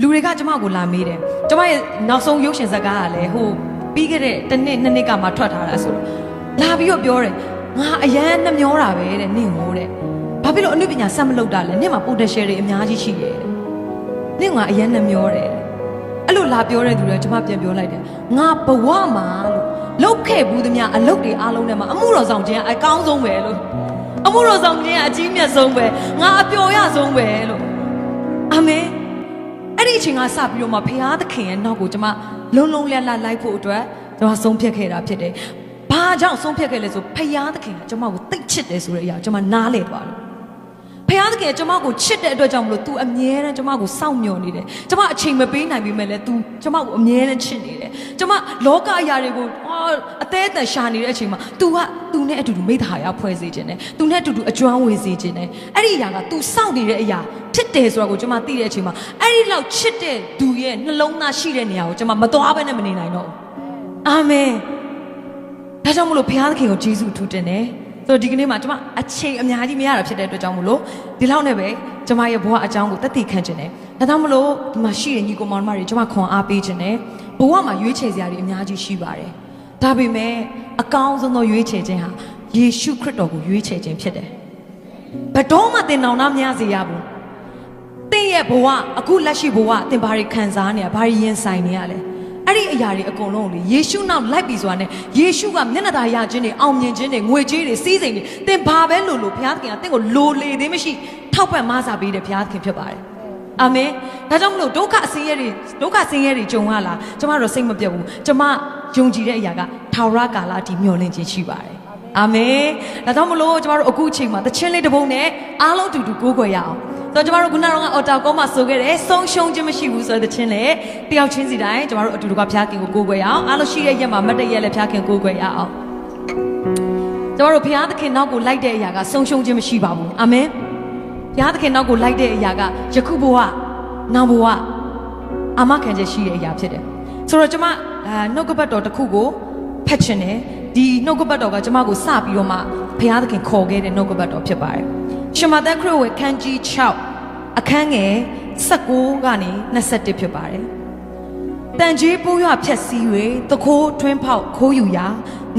လူတွေကကျမကိုလာမေးတယ်ကျမရဲ့နောက်ဆုံးရုပ်ရှင်ဇာတ်ကားကလည်းဟိုပြီးခဲ့တဲ့တစ်နှစ်နှစ်ကမှထွက်ထားတာဆိုတော့လာပြီးတော့ပြောတယ်ငါအရန်နှမျောတာပဲတဲ့နင့်ကိုတဲ့ဘာဖြစ်လို့အနုပညာဆက်မလုပ်တာလဲနင့်မှာ potential တွေအများကြီးရှိတယ်နင့်ကအရန်နှမျောတယ်အဲ့လိုလာပြောတဲ့သူတွေကျမပြန်ပြောလိုက်တယ်ငါဘဝမှာလို့လောက်ခဲ့ဘူးသမျှအလုပ်တွေအားလုံးထဲမှာအမှုတော်ဆောင်ခြင်းကအကောင်းဆုံးပဲလို့အမှုတော်ဆောင်ခြင်းကအကြီးမြတ်ဆုံးပဲငါအပျော်ရဆုံးပဲလို့အာမင်အဲ့ဒီအချိန်ကစပြီးတော့မှဖခင်သခင်ရဲ့နောက်ကိုကျမလုံးလုံးလျက်လိုက်ဖို့အတွက်ကျမဆုံးဖြတ်ခဲ့တာဖြစ်တယ်ဘာကြောင့်ဆုံးဖြတ်ခဲ့လဲဆိုဖခင်သခင်ကကျမကိုသိချစ်တယ်ဆိုတဲ့အရာကျမနားလည်သွားတယ်ဖခင်သခင်ကကျမကိုချစ်တဲ့အတွက်ကြောင့်မလို့ तू အမြဲတမ်းကျမကိုစောင့်မျှော်နေတယ်ကျမအချိန်မပေးနိုင်ပေမဲ့လည်း तू ကျမကိုအမြဲတမ်းချစ်နေတယ်ကျမလောကအရာတွေကိုအသေးအတန်ရှာနေတဲ့အချိန်မှာ तू က तू နဲ့အတူတူမိသားရဖွဲ့စေခြင်းနဲ့ तू နဲ့အတူတူအကျွမ်းဝေစေခြင်းနဲ့အဲ့ဒီအရာက तू စောင့်နေတဲ့အရာဖြစ်တယ်ဆိုတာကိုကျမသိတဲ့အချိန်မှာအဲ့ဒီလောက်ချစ်တဲ့သူရဲ့နှလုံးသားရှိတဲ့နေရာကိုကျမမသွားဘဲနဲ့မနေနိုင်တော့ဘူးအာမင်ဒါကြောင့်မလို့ဘုရားသခင်ကိုယေရှုထူးတင်တယ်ဆိုတော့ဒီကနေ့မှာကျမအချိန်အများကြီးမရတာဖြစ်တဲ့အတွက်ကြောင့်မလို့ဒီလောက်နဲ့ပဲကျမရဲ့ဘဝအကြောင်းကိုသက်သေခံခြင်းတယ်ဒါကြောင့်မလို့ဒီမှာရှိတဲ့ညီကိုမောင်နှမတွေကျမခွန်အားပေးခြင်းတယ်ဘဝမှာရွေးချယ်စရာတွေအများကြီးရှိပါတယ်ဒါပေမဲ့အကောင်းဆုံးသောရွေးချယ်ခြင်းဟာယေရှုခရစ်တော်ကိုရွေးချယ်ခြင်းဖြစ်တယ်ဘယ်တော့မှသင်နောင်တမရစေရဘူးသင်ရဲ့ဘဝအခုလက်ရှိဘဝသင်ဘာတွေခံစားနေရဘာတွေရင်ဆိုင်နေရလဲအဲ့ဒီအရာတွေအကုန်လုံးလေယေရှုနောက်လိုက်ပြီဆိုတာနဲ့ယေရှုကမျက်နှာသာရခြင်းတွေအောင်မြင်ခြင်းတွေငွေကြေးတွေစီးစိမ်တွေသင်ဘာပဲလို့ဘုရားသခင်ကသင်ကိုလိုလေသေးမရှိထောက်ပံ့မဆာပေးတဲ့ဘုရားသခင်ဖြစ်ပါတယ်အာမင်ဒါကြောင့်မလို့ဒုက္ခဆင်းရဲတွေကြုံရလားကျမတို့စိတ်မပြတ်ဘူးကျမယုံကြည်တဲ့အရာကထာဝရကာလအထိမျှော်လင့်ခြင်းရှိပါတယ်အာမင်ဒါကြောင့်မလို့ကျမတို့အခုအချိန်မှာတခြင်းလေးတစ်ပုဒ်နဲ့အားလုံးတူတူကိုးကွယ်ရအောင်တော့ကျမတို့ခုနကတော့အော်တာကောမှာဆိုခဲ့တယ်ဆုံးရှုံးခြင်းမရှိဘူးဆိုတဲ့ချင်းလေတယောက်ချင်းစီတိုင်းကျမတို့အတူတူကဘုရားခင်ကိုကိုးကွယ်ရအောင်အားလုံးရှိတဲ့ရက်မှာမတ်တရက်လည်းဘုရားခင်ကိုးကွယ်ရအောင်ကျမတို့ဘုရားသခင်နောက်ကိုလိုက်တဲ့အရာကဆုံးရှုံးခြင်းမရှိပါဘူးအာမင်ဘုရားသခင်နောက်ကိုလိုက်တဲ့အရာကယခုဘဝနောက်ဘဝအာမခံချက်ရှိတဲ့အရာဖြစ်တယ်ဆိုတော့ကျမနှုတ်ကပတ်တော်တစ်ခုကိုဖတ်ချင်တယ်ဒီနှုတ်ကပတ်တော်ကကျမကိုစပြီးတော့မှဘုရားသခင်ခေါ်ခဲ့တဲ့နှုတ်ကပတ်တော်ဖြစ်ပါတယ်ရှမာသက်ခရစ်ဝင်ခန်းကြီး6အခန်းငယ်19ကနေ21ဖြစ်ပါတယ်။တန်ကြီးပိုးရွဖြက်စီး၍တခိုးထွင်းဖောက်ခိုးယူရာ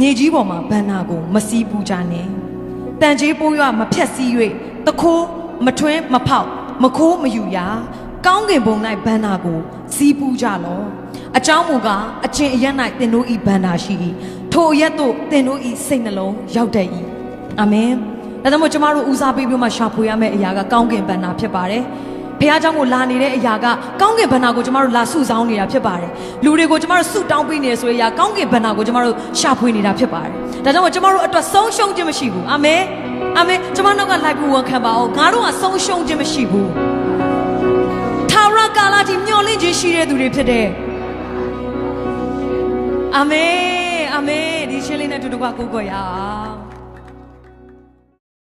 မြေကြီးပေါ်မှာဘန္နာကိုမစီးပူးကြနဲ့။တန်ကြီးပိုးရွမဖြက်စီး၍တခိုးမထွင်းမဖောက်မခိုးမယူရာကောင်းကင်ဘုံ၌ဘန္နာကိုစီးပူးကြလော့။အကြောင်းမူကားအချင်းအရက်၌သင်တို့၏ဘန္နာရှိ၏ထိုအရက်သို့သင်တို့၏စိတ်နှလုံးရောက်တတ်၏။အာမင်။ဒါကြောင့်မို့ကျမတို့ဦးစားပေးပြီးမှရှာဖွေရမယ့်အရာကကောင်းကင်ဘန္နာဖြစ်ပါတယ်။ဘုရားเจ้าကိုလာနေတဲ့အရာကကောင်းကင်ဘန္နာကိုကျမတို့လာစုဆောင်းနေတာဖြစ်ပါတယ်။လူတွေကိုကျမတို့စုတောင်းပေးနေဆိုတဲ့အရာကောင်းကင်ဘန္နာကိုကျမတို့ရှာဖွေနေတာဖြစ်ပါတယ်။ဒါကြောင့်မို့ကျမတို့အတွက်ဆုံးရှုံးခြင်းမရှိဘူး။အာမင်။အာမင်။ကျမတို့ကလိုက်ပြီးဝန်ခံပါအောင်။ငါတို့ကဆုံးရှုံးခြင်းမရှိဘူး။ထာဝရကာလကြီးမျှော်လင့်ခြင်းရှိတဲ့သူတွေဖြစ်တယ်။အာမင်။အာမင်။ဒီရှင်းလေးနဲ့တူတူကကိုးကွယ်ရအောင်။